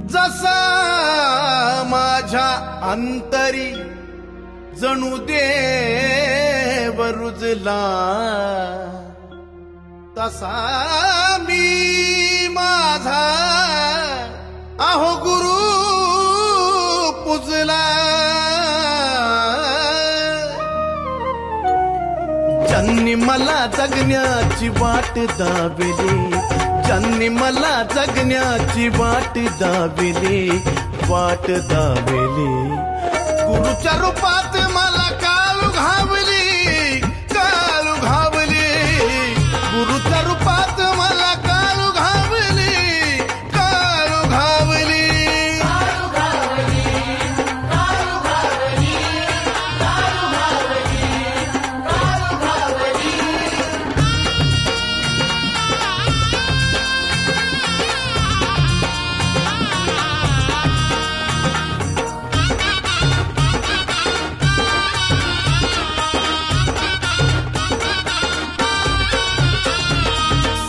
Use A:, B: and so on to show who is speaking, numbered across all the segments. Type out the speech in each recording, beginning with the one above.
A: जसा माझ्या अंतरी जणू देव रुजला, तसा मी माझा अहो गुरु पुजला। ज्यांनी मला जगण्याची वाट दाविली, ज्यांनी मला जगण्याची वाट दाविली, वाट दाविली, गुरुच्या रूपात मला काळू घावली, काळू घावली, गुरुच्या रूपात मला काळू घावली, काळू घावली।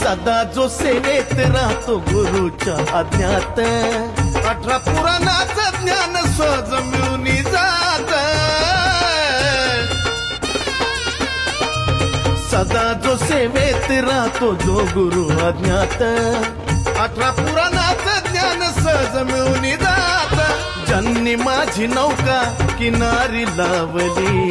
A: सदा जो सेवेत राहतो गुरुच्या आज्ञात, 18 पुराणाचं ज्ञान सहज मिळून जात। सदा जो सेवेत राहतो जो गुरु आज्ञात, 18 पुराणाचं ज्ञान सहज मिळून जात। ज्यांनी माझी नौका किनारी लावली,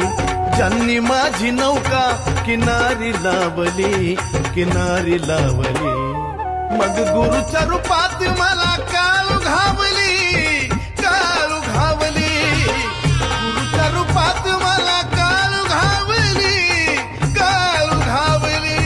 A: ज्यांनी माझी नौका किनारी लावली, किनारी लावली, मग गुरुच्या रूपात मला काळू घावली, काळू घावली, गुरुच्या रूपात मला काळू घावली, काळू घावली।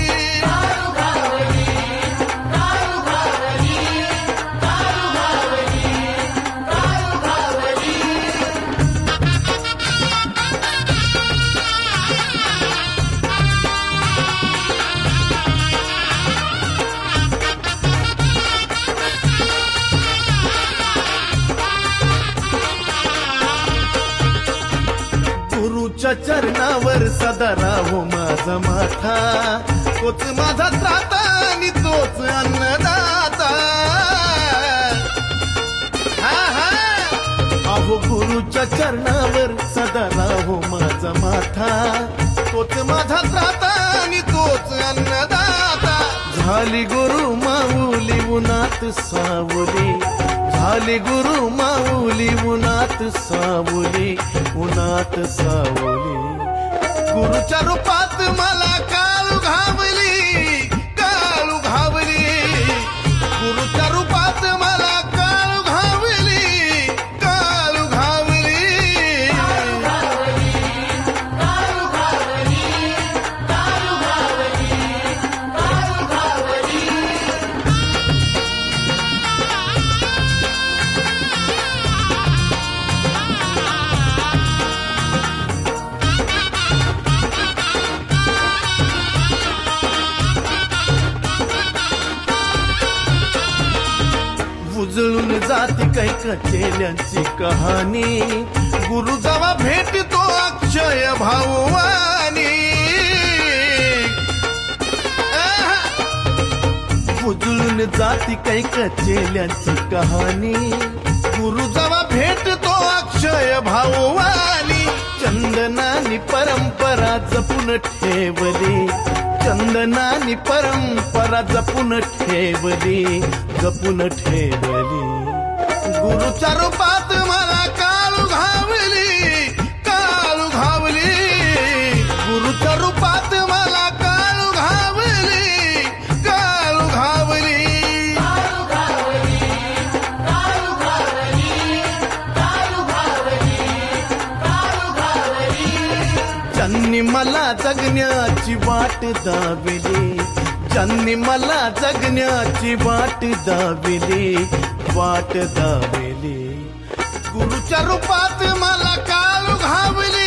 A: गुरुच्या चरणावर सदा राहो माझा माथा, तोच माझा त्राता आणि तोच अन्नदाता। हा हा, अहो गुरुच्या चरणावर सदा राहो माझा माथा, तोच माझा त्राता आणि तोच अन्नदाता। झाली गुरु माऊली उन्हात सावली, झाली गुरु माऊली उन्हात सावली, उन्हात सावली, गुरुच्या रूपात मला काळू घावली, काळू घावली, गुरुच्या रूपात मला काळू घावली, काळू घावली। उजळून जाती काही कचेल्यांची कहाणी, गुरु जेव्हा भेटतो अक्षय भाऊवानी। उजळून जाती काही कचेल्यांची कहाणी, गुरु जेव्हा भेटतो अक्षय भाऊवानी। चंदनानी परंपरा जपून ठेवली, चंदनानी परंपरा जपून ठेवली, जपून ठेवली, गुरुच्या रूपात मला काळू घावली, काळू घावली, गुरुच्या रूपात मला काळू घावली, काळू घावली। ज्यांनी मला जगण्याची वाट दाविली, ज्यांनी मला जगण्याची वाट दाविली, वाट दाविली, गुरुच्या रूपात मला काळू घावली,